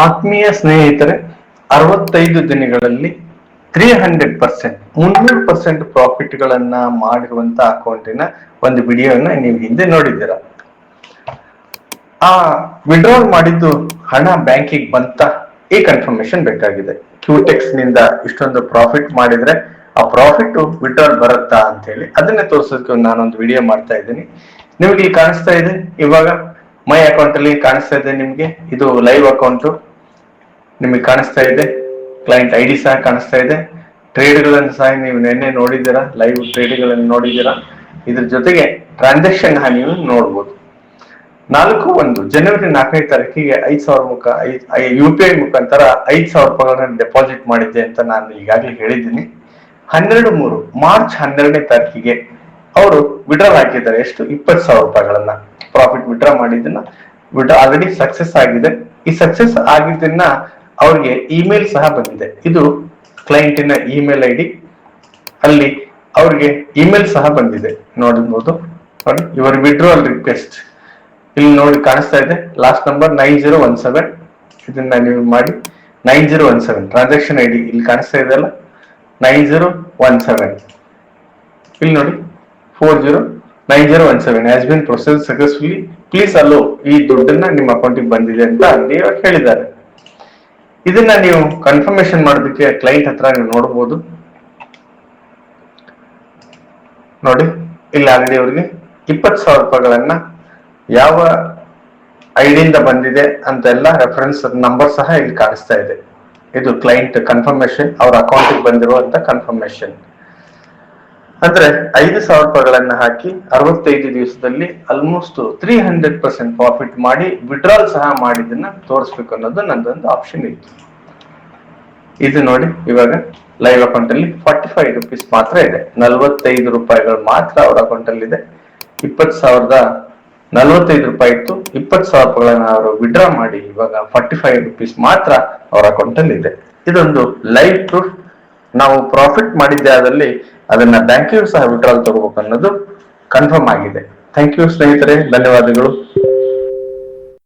ಆತ್ಮೀಯ ಸ್ನೇಹಿತರೆ, 65 ದಿನಗಳಲ್ಲಿ 300%, 300% ಪ್ರಾಫಿಟ್ ಗಳನ್ನ ಮಾಡಿರುವಂತ ಅಕೌಂಟಿನ ಒಂದು ವಿಡಿಯೋನ ನೀವು ಹಿಂದೆ ನೋಡಿದ್ದೀರಾ. ಆ ವಿಡ್ರಾಲ್ ಮಾಡಿದ್ದು ಹಣ ಬ್ಯಾಂಕಿಗೆ ಬಂತ, ಈ ಕನ್ಫರ್ಮೇಶನ್ ಬೇಕಾಗಿದೆ. ಕ್ಯೂಟೆಕ್ಸ್ ನಿಂದ ಇಷ್ಟೊಂದು ಪ್ರಾಫಿಟ್ ಮಾಡಿದ್ರೆ ಆ ಪ್ರಾಫಿಟ್ ವಿಡ್ರಾಲ್ ಬರುತ್ತಾ ಅಂತ ಹೇಳಿ ಅದನ್ನೇ ತೋರಿಸೋದಕ್ಕೆ ನಾನೊಂದು ವಿಡಿಯೋ ಮಾಡ್ತಾ ಇದ್ದೀನಿ. ನಿಮ್ಗೆ ಇಲ್ಲಿ ಕಾಣಿಸ್ತಾ ಇದೆ, ಇವಾಗ ಮೈ ಅಕೌಂಟ್ ಅಲ್ಲಿ ಕಾಣಿಸ್ತಾ ಇದೆ ನಿಮ್ಗೆ. ಇದು ಲೈವ್ ಅಕೌಂಟ್ ನಿಮಗೆ ಕಾಣಿಸ್ತಾ ಇದೆ, ಕ್ಲೈಂಟ್ ಐ ಡಿ ಸಹ ಕಾಣಿಸ್ತಾ ಇದೆ, ಟ್ರೇಡ್ ಗಳನ್ನು ಸಹ ನೀವು ನಿನ್ನೆ ನೋಡಿದ್ದೀರಾ, ಲೈವ್ ಟ್ರೇಡ್ ಗಳನ್ನು ನೋಡಿದ್ದೀರಾ. ಇದ್ರ ಜೊತೆಗೆ ಟ್ರಾನ್ಸಾಕ್ಷನ್ ನೀವು ನೋಡ್ಬೋದು. 4/1 ಜನವರಿ 4ನೇ ತಾರೀಕಿಗೆ 5,000 UPI ಮುಖಾಂತರ 5,000 ರೂಪಾಯಿಗಳನ್ನ ಡೆಪಾಸಿಟ್ ಮಾಡಿದ್ದೆ ಅಂತ ನಾನು ಈಗಾಗಲೇ ಹೇಳಿದ್ದೀನಿ. 12/3 ಮಾರ್ಚ್ 12ನೇ ತಾರೀಕಿಗೆ ಅವರು ವಿಡ್ರಾಲ್ ಹಾಕಿದ್ದಾರೆ. ಎಷ್ಟು? 20,000 ರೂಪಾಯಿಗಳನ್ನ ಪ್ರಾಫಿಟ್ ವಿಡ್ರಾ ಮಾಡಿದ್ದನ್ನ ವಿಡ್ರಾ ಆಲ್ರೆಡಿ ಸಕ್ಸಸ್ ಆಗಿದೆ. ಈ ಸಕ್ಸಸ್ ಆಗಿದ್ದನ್ನ ಅವ್ರಿಗೆ ಇಮೇಲ್ ಸಹ ಬಂದಿದೆ. ಇದು ಕ್ಲೈಂಟಿನ ಇಮೇಲ್ ID. ಅಲ್ಲಿ ಅವ್ರಿಗೆ ಇಮೇಲ್ ಸಹ ಬಂದಿದೆ, ನೋಡಬಹುದು. ನೋಡಿ, ಯುವರ್ ವಿಡ್ರಾಲ್ ರಿಕ್ವೆಸ್ಟ್ ಇಲ್ಲಿ ನೋಡಿ ಕಾಣಿಸ್ತಾ ಇದೆ. Last number 9017. ಇದನ್ನ ನೀವು ಮಾಡಿ 9017 ಟ್ರಾನ್ಸಾಕ್ಷನ್ ID ಇಲ್ಲಿ ಕಾಣಿಸ್ತಾ ಇದೆ ಅಲ್ಲ, 9017. ಇಲ್ಲಿ ನೋಡಿ 409017 has been process successfully, please hello. ಈ ದುಡ್ಡನ್ನ ನಿಮ್ಮ ಅಕೌಂಟಿಗೆ ಬಂದಿದೆ ಅಂತ ಅಲ್ಲಿ ಹೇಳಿದ್ದಾರೆ. ಇದನ್ನ ನೀವು ಕನ್ಫರ್ಮೇಶನ್ ಮಾಡೋದಕ್ಕೆ ಕ್ಲೈಂಟ್ ಹತ್ರ ನೀವು ನೋಡಬಹುದು. ನೋಡಿ, ಇಲ್ಲಿ ಆಲ್ರೆಡಿ ಅವರಿಗೆ 20,000 ರೂಪಾಯಿಗಳನ್ನ ಯಾವ ಐಡಿಯಿಂದ ಬಂದಿದೆ ಅಂತೆಲ್ಲ ರೆಫರೆನ್ಸ್ ನಂಬರ್ ಸಹ ಇಲ್ಲಿ ಕಾಣಿಸ್ತಾ ಇದೆ. ಇದು ಕ್ಲೈಂಟ್ ಕನ್ಫರ್ಮೇಶನ್, ಅವ್ರ ಅಕೌಂಟಿಗೆ ಬಂದಿರುವಂತ ಕನ್ಫರ್ಮೇಶನ್. ಅಂದ್ರೆ 5,000 ರೂಪಾಯಿಗಳನ್ನ ಹಾಕಿ 65 ದಿವಸದಲ್ಲಿ ಆಲ್ಮೋಸ್ಟ್ 300% ಪ್ರಾಫಿಟ್ ಮಾಡಿ ವಿಡ್ರಾಲ್ ಸಹ ಮಾಡಿದ್ದನ್ನ ತೋರಿಸ್ಬೇಕು ಅನ್ನೋದು ನಂದೊಂದು ಆಪ್ಷನ್ ಇತ್ತು. ಇದು ನೋಡಿ, ಇವಾಗ ಲೈವ್ ಅಕೌಂಟ್ ಅಲ್ಲಿ 45 ರೂಪೀಸ್ ಮಾತ್ರ ಇದೆ. 45 ರೂಪಾಯಿಗಳು ಮಾತ್ರ ಅವ್ರ ಅಕೌಂಟ್ ಅಲ್ಲಿ ಇದೆ. 20,045 ರೂಪಾಯಿ ಇತ್ತು. 20,000 ರೂಪಾಯಿಗಳನ್ನ ಅವರು ವಿಡ್ರಾ ಮಾಡಿ ಇವಾಗ 45 ರೂಪೀಸ್ ಮಾತ್ರ ಅವ್ರ ಅಕೌಂಟ್ ಅಲ್ಲಿ ಇದೆ. ಇದೊಂದು ಲೈವ್ ಪ್ರೂಫ್. ನಾವು ಪ್ರಾಫಿಟ್ ಮಾಡಿದ್ದೆ ಆದಲ್ಲಿ ಅದನ್ನ ಬ್ಯಾಂಕಿಗೂ ಸಹ ವಿಡ್ರಾಲ್ ತಗೋಬೇಕು ಅನ್ನೋದು ಕನ್ಫರ್ಮ್ ಆಗಿದೆ. ಥ್ಯಾಂಕ್ ಯು ಸ್ನೇಹಿತರೆ, ಧನ್ಯವಾದಗಳು.